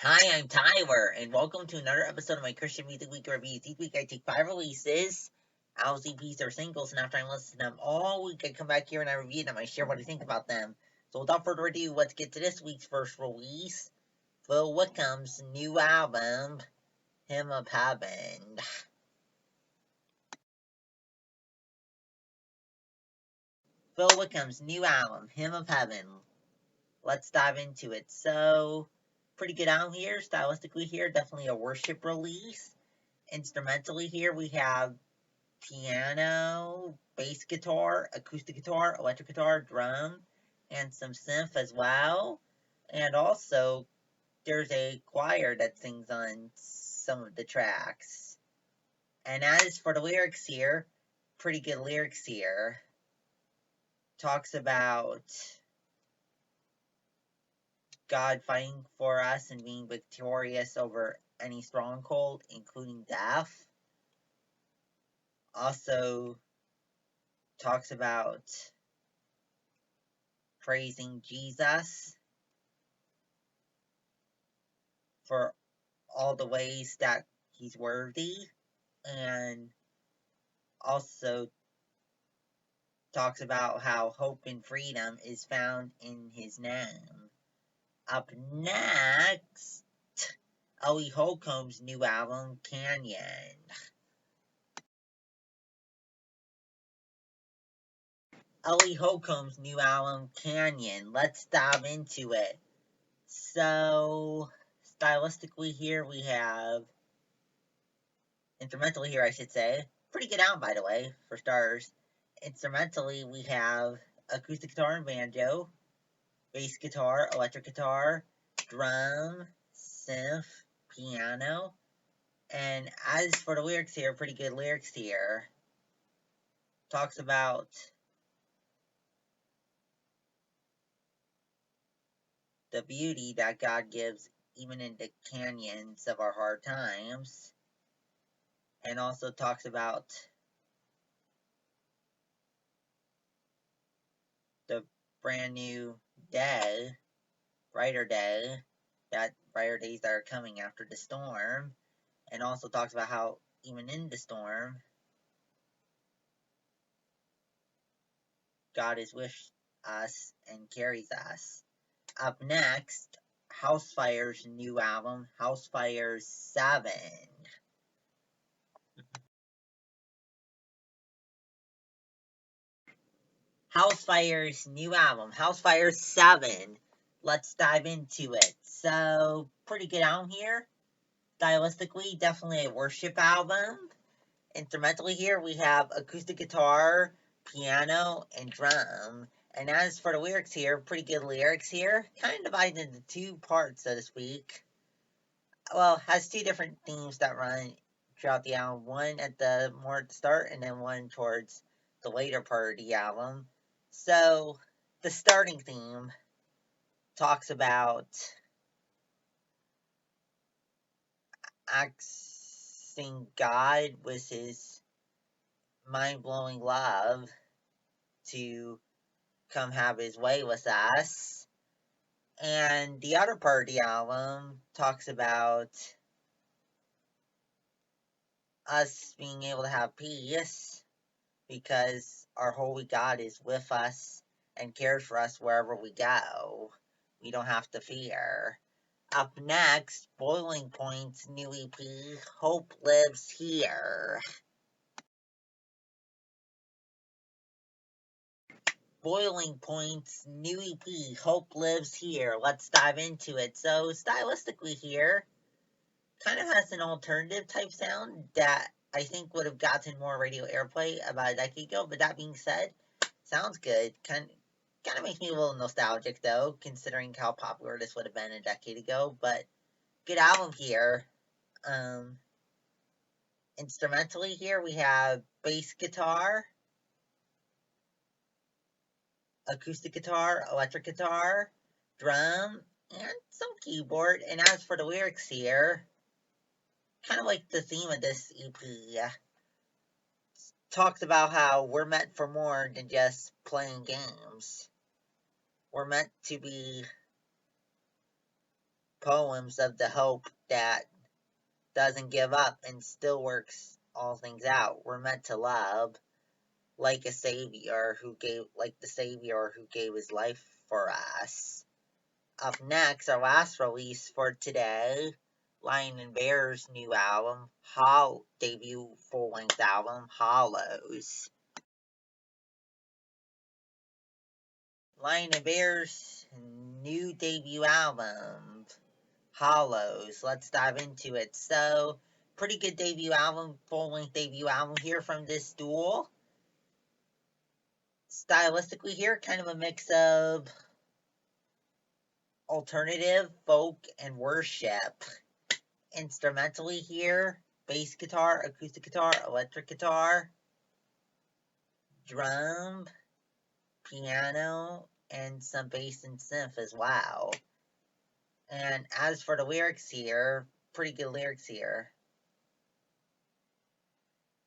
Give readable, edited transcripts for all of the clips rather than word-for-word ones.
Hi, I'm Tyler, and welcome to another episode of my Christian Music Week reviews. Each week I take 5 releases, albums, EPs, or singles, and after I listen to them all week, I come back here and I review them. I share what I think about them. So without further ado, let's get to this week's first release, Phil Wickham's new album, Hymn of Heaven. Phil Wickham's new album, Hymn of Heaven. Let's dive into it. So, pretty good album here, stylistically here, definitely a worship release. Instrumentally here, we have piano, bass guitar, acoustic guitar, electric guitar, drum, and some synth as well. And also, there's a choir that sings on some of the tracks. And as for the lyrics here, pretty good lyrics here. Talks about God fighting for us and being victorious over any stronghold, including death. Also talks about praising Jesus for all the ways that he's worthy, and also talks about how hope and freedom is found in his name. Up next, Ellie Holcomb's new album, Canyon. Ellie Holcomb's new album, Canyon. Let's dive into it. So, stylistically here we have, instrumentally here I should say, pretty good album by the way, for starters. Instrumentally we have acoustic guitar and banjo, bass guitar, electric guitar, drum, synth, piano. And as for the lyrics here, pretty good lyrics here. Talks about the beauty that God gives even in the canyons of our hard times. And also talks about the brand new day, brighter day, that brighter days that are coming after the storm. And also talks about how even in the storm, God is with us and carries us. Up next, Housefires' new album, Housefires VII. Housefires' new album, Housefires VII. Let's dive into it. So, pretty good album here. Stylistically, definitely a worship album. Instrumentally here, we have acoustic guitar, piano, and drum. And as for the lyrics here, pretty good lyrics here. Kind of divided into two parts, so to speak. Well, has two different themes that run throughout the album. One at the more at the start, and then one towards the later part of the album. So, the starting theme talks about asking God with his mind-blowing love to come have his way with us. And the other part of the album talks about us being able to have peace because our holy God is with us and cares for us wherever we go. We don't have to fear. Up next, Boiling Point's new EP, Hope Lives Here. Boiling Point's new EP, Hope Lives Here. Let's dive into it. So, stylistically here, kind of has an alternative type sound that I think would have gotten more radio airplay about a decade ago. But that being said, sounds good. Kind of makes me a little nostalgic though, considering how popular this would have been a decade ago. But good album here. Instrumentally here we have bass guitar, acoustic guitar, electric guitar, drum, and some keyboard. And as for the lyrics here, kind of like the theme of this EP, talks about how we're meant for more than just playing games. We're meant to be poems of the hope that doesn't give up and still works all things out. We're meant to love like the Savior who gave his life for us. Up next, our last release for today, Lion and Bear's new album, debut full-length album, Hollows. Lion and Bear's new debut album, Hollows. Let's dive into it. So, pretty good debut album, full-length debut album here from this duo. Stylistically here, kind of a mix of alternative, folk, and worship. Instrumentally here, bass guitar, acoustic guitar, electric guitar, drum, piano, and some bass and synth as well. And as for the lyrics here, pretty good lyrics here.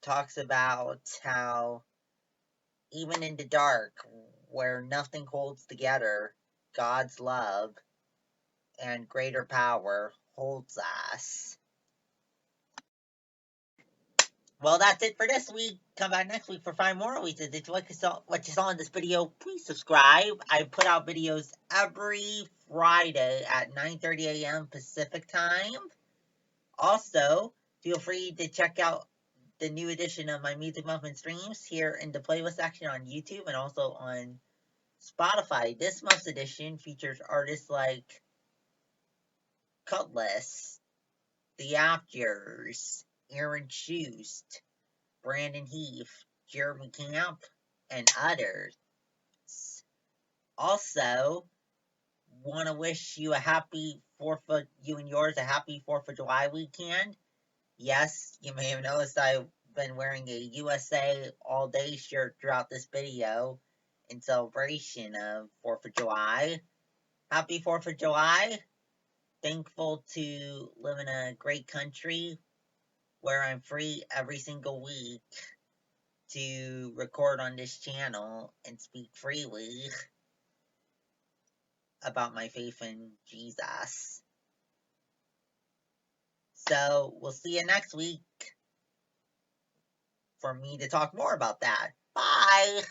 Talks about how even in the dark, where nothing holds together, God's love and greater power holds us. Well, that's it for this week. Come back next week for 5 more releases. If you like what you saw in this video, please subscribe. I put out videos every Friday at 9:30 a.m. Pacific time. Also, feel free to check out the new edition of my Music Muffin streams here in the playlist section on YouTube and also on Spotify. This month's edition features artists like Cutlass, The Afters, Aaron Schust, Brandon Heath, Jeremy Camp, and others. Also, want to wish you a happy you and yours a happy 4th of July weekend. Yes, you may have noticed I've been wearing a USA All Day shirt throughout this video in celebration of 4th of July. Happy 4th of July. Thankful to live in a great country where I'm free every single week to record on this channel and speak freely about my faith in Jesus. So, we'll see you next week for me to talk more about that. Bye!